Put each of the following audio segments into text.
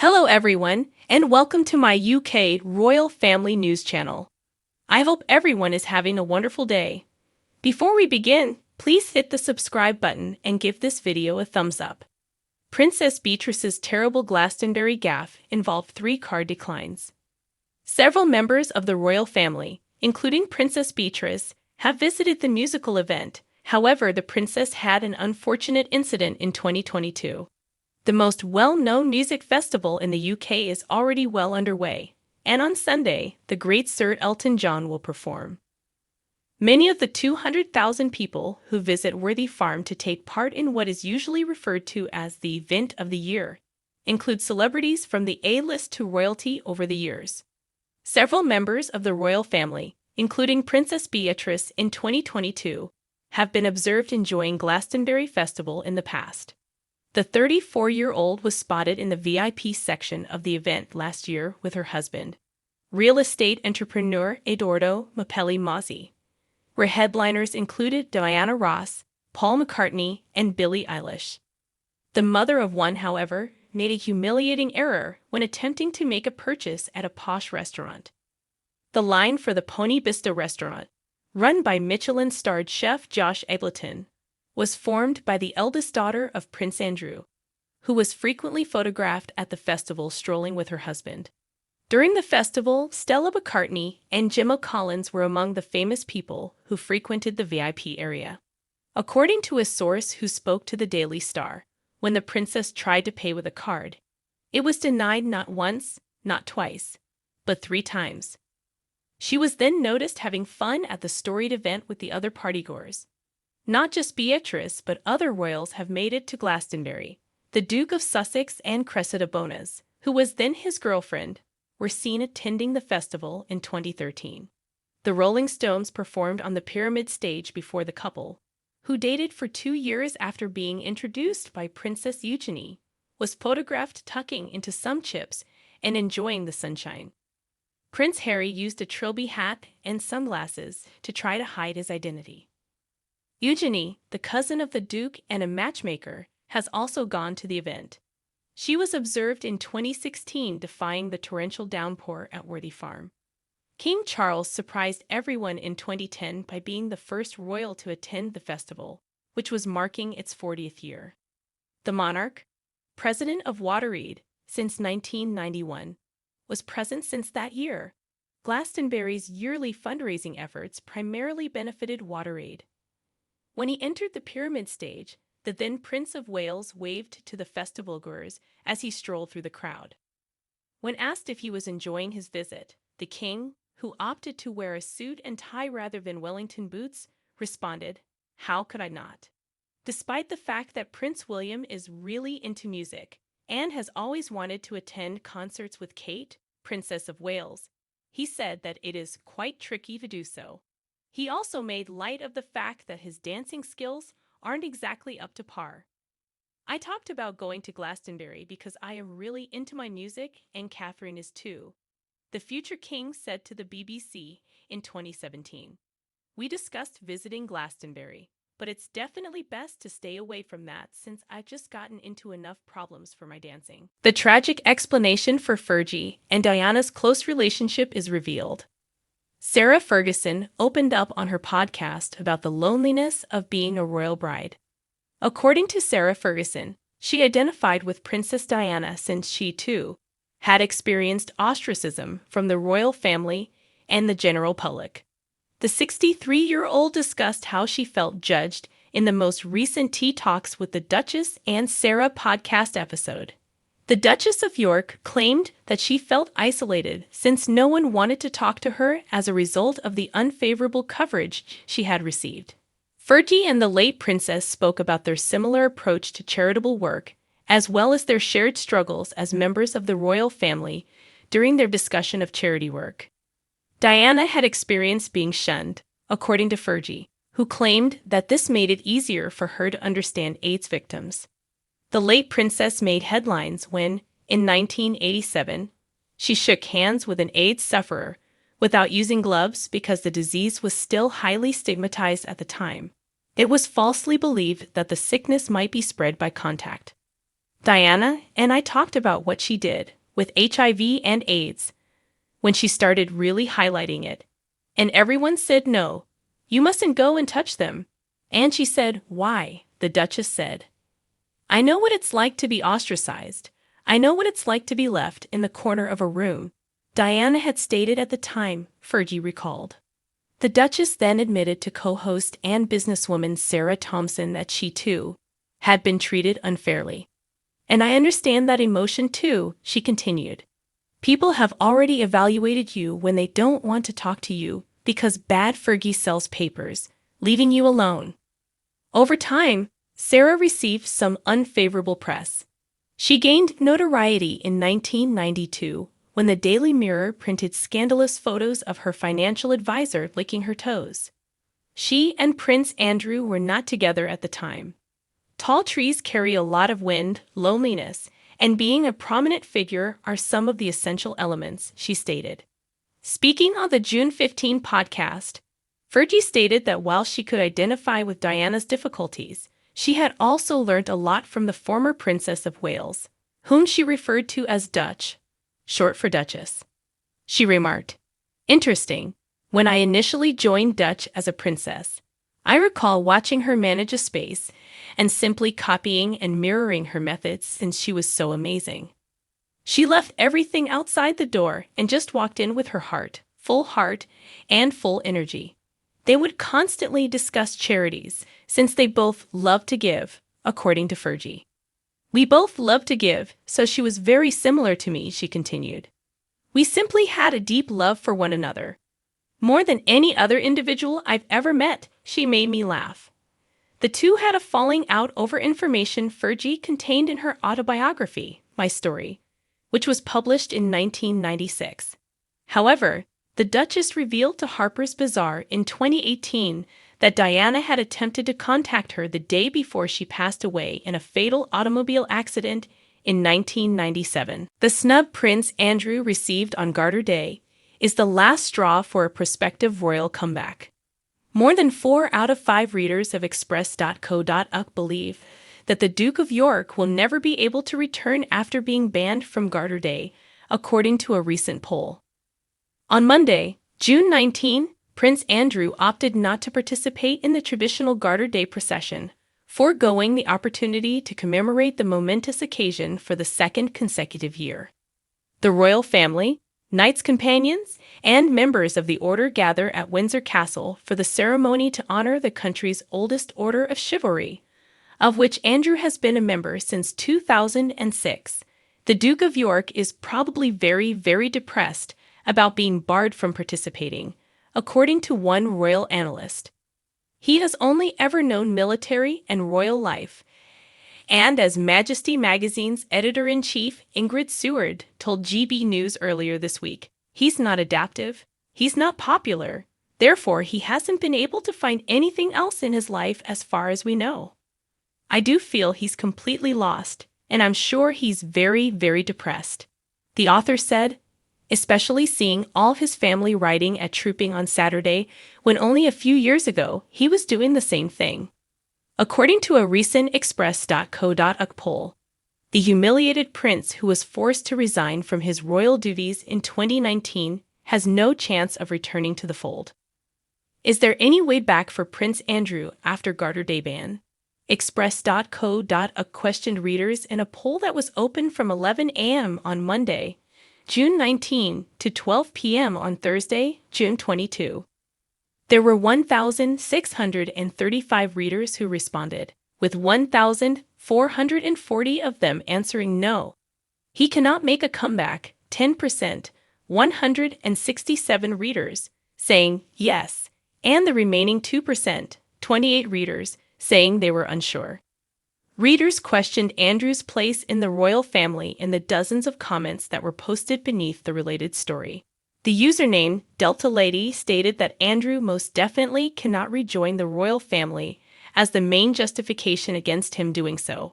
Hello everyone, and welcome to my UK Royal Family News channel. I hope everyone is having a wonderful day. Before we begin, please hit the subscribe button and give this video a thumbs up. Princess Beatrice's terrible Glastonbury gaffe involved 3 card declines. Several members of the royal family, including Princess Beatrice, have visited the musical event. However, the princess had an unfortunate incident in 2022. The most well-known music festival in the UK is already well underway, and on Sunday, the great Sir Elton John will perform. Many of the 200,000 people who visit Worthy Farm to take part in what is usually referred to as the event of the year include celebrities from the A-list to royalty over the years. Several members of the royal family, including Princess Beatrice in 2022, have been observed enjoying Glastonbury Festival in the past. The 34-year-old was spotted in the VIP section of the event last year with her husband, real estate entrepreneur Edoardo Mapelli Mozzi, where headliners included Diana Ross, Paul McCartney, and Billie Eilish. The mother of one, however, made a humiliating error when attempting to make a purchase at a posh restaurant. The line for the Pony Bista restaurant, run by Michelin-starred chef Josh Eglinton, was formed by the eldest daughter of Prince Andrew, who was frequently photographed at the festival strolling with her husband. During the festival, Stella McCartney and Gemma Collins were among the famous people who frequented the VIP area. According to a source who spoke to the Daily Star, when the princess tried to pay with a card, it was denied not once, not twice, but 3 times. She was then noticed having fun at the storied event with the other partygoers. Not just Beatrice, but other royals have made it to Glastonbury. The Duke of Sussex and Cressida Bonas, who was then his girlfriend, were seen attending the festival in 2013. The Rolling Stones performed on the Pyramid stage before the couple, who dated for 2 years after being introduced by Princess Eugenie, was photographed tucking into some chips and enjoying the sunshine. Prince Harry used a trilby hat and sunglasses to try to hide his identity. Eugenie, the cousin of the Duke and a matchmaker, has also gone to the event. She was observed in 2016 defying the torrential downpour at Worthy Farm. King Charles surprised everyone in 2010 by being the first royal to attend the festival, which was marking its 40th year. The monarch, president of WaterAid since 1991, was present since that year. Glastonbury's yearly fundraising efforts primarily benefited WaterAid. When he entered the Pyramid stage, the then Prince of Wales waved to the festival-goers as he strolled through the crowd. When asked if he was enjoying his visit, the king, who opted to wear a suit and tie rather than Wellington boots, responded, "How could I not?" Despite the fact that Prince William is really into music and has always wanted to attend concerts with Kate, Princess of Wales, he said that it is quite tricky to do so. He also made light of the fact that his dancing skills aren't exactly up to par. "I talked about going to Glastonbury because I am really into my music and Catherine is too," the future king said to the BBC in 2017. "We discussed visiting Glastonbury, but it's definitely best to stay away from that since I've just gotten into enough problems for my dancing." The tragic explanation for Fergie and Diana's close relationship is revealed. Sarah Ferguson opened up on her podcast about the loneliness of being a royal bride. According to Sarah Ferguson, she identified with Princess Diana since she, too, had experienced ostracism from the royal family and the general public. The 63-year-old discussed how she felt judged in the most recent Tea Talks with the Duchess and Sarah podcast episode. The Duchess of York claimed that she felt isolated since no one wanted to talk to her as a result of the unfavorable coverage she had received. Fergie and the late princess spoke about their similar approach to charitable work, as well as their shared struggles as members of the royal family during their discussion of charity work. Diana had experienced being shunned, according to Fergie, who claimed that this made it easier for her to understand AIDS victims. The late princess made headlines when, in 1987, she shook hands with an AIDS sufferer without using gloves because the disease was still highly stigmatized at the time. It was falsely believed that the sickness might be spread by contact. Diana and I talked about what she did with HIV and AIDS when she started really highlighting it. And everyone said no, you mustn't go and touch them. And she said, why? The Duchess said, I know what it's like to be ostracized. I know what it's like to be left in the corner of a room, Diana had stated at the time, Fergie recalled. The Duchess then admitted to co-host and businesswoman Sarah Thompson that she, too, had been treated unfairly. And I understand that emotion, too, she continued. People have already evaluated you when they don't want to talk to you because bad Fergie sells papers, leaving you alone. Over time, Sarah received some unfavorable press. She gained notoriety in 1992 when the Daily Mirror printed scandalous photos of her financial advisor licking her toes. She and Prince Andrew were not together at the time. Tall trees carry a lot of wind, loneliness, and being a prominent figure are some of the essential elements, she stated. Speaking on the June 15 podcast, Fergie stated that while she could identify with Diana's difficulties, she had also learned a lot from the former Princess of Wales, whom she referred to as Dutch, short for Duchess. She remarked, interesting, when I initially joined Dutch as a princess, I recall watching her manage a space and simply copying and mirroring her methods since she was so amazing. She left everything outside the door and just walked in with her heart and full energy. They would constantly discuss charities, since they both love to give, according to Fergie. We both love to give, so she was very similar to me, she continued. We simply had a deep love for one another. More than any other individual I've ever met, she made me laugh. The two had a falling out over information Fergie contained in her autobiography, My Story, which was published in 1996. However, the Duchess revealed to Harper's Bazaar in 2018 that Diana had attempted to contact her the day before she passed away in a fatal automobile accident in 1997. The snub Prince Andrew received on Garter Day is the last straw for a prospective royal comeback. More than 4 out of 5 readers of Express.co.uk believe that the Duke of York will never be able to return after being banned from Garter Day, according to a recent poll. On Monday, June 19, Prince Andrew opted not to participate in the traditional Garter Day procession, foregoing the opportunity to commemorate the momentous occasion for the second consecutive year. The royal family, knights companions, and members of the order gather at Windsor Castle for the ceremony to honor the country's oldest order of chivalry, of which Andrew has been a member since 2006. The Duke of York is probably very, very depressed about being barred from participating, according to one royal analyst. He has only ever known military and royal life, and as Majesty Magazine's editor-in-chief Ingrid Seward told GB News earlier this week, he's not adaptive, he's not popular, therefore he hasn't been able to find anything else in his life as far as we know. I do feel he's completely lost, and I'm sure he's very, very depressed, the author said, especially seeing all his family riding at Trooping on Saturday when only a few years ago he was doing the same thing. According to a recent Express.co.uk poll, the humiliated prince who was forced to resign from his royal duties in 2019 has no chance of returning to the fold. Is there any way back for Prince Andrew after Garter Day ban? Express.co.uk questioned readers in a poll that was open from 11 a.m. on Monday, June 19 to 12 p.m. on Thursday, June 22. There were 1,635 readers who responded, with 1,440 of them answering no. He cannot make a comeback, 10%, 167 readers, saying yes, and the remaining 2%, 28 readers, saying they were unsure. Readers questioned Andrew's place in the royal family in the dozens of comments that were posted beneath the related story. The username Delta Lady stated that Andrew most definitely cannot rejoin the royal family as the main justification against him doing so.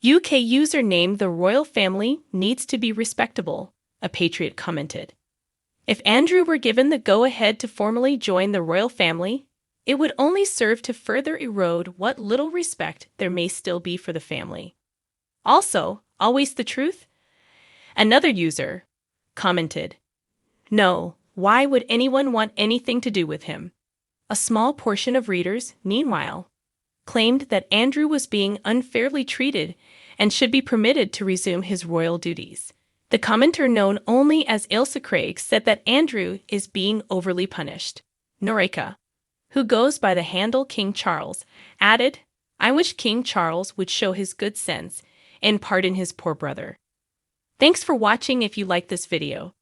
UK username The Royal Family needs to be respectable, a patriot commented. If Andrew were given the go-ahead to formally join the royal family, it would only serve to further erode what little respect there may still be for the family. Also, always the truth? Another user commented, "No, why would anyone want anything to do with him?" A small portion of readers, meanwhile, claimed that Andrew was being unfairly treated and should be permitted to resume his royal duties. The commenter known only as Ailsa Craig said that Andrew is being overly punished. Norika, who goes by the handle King Charles, added, "I wish King Charles would show his good sense and pardon his poor brother." Thanks for watching if you liked this video.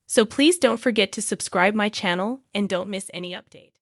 So please don't forget to subscribe my channel and don't miss any update.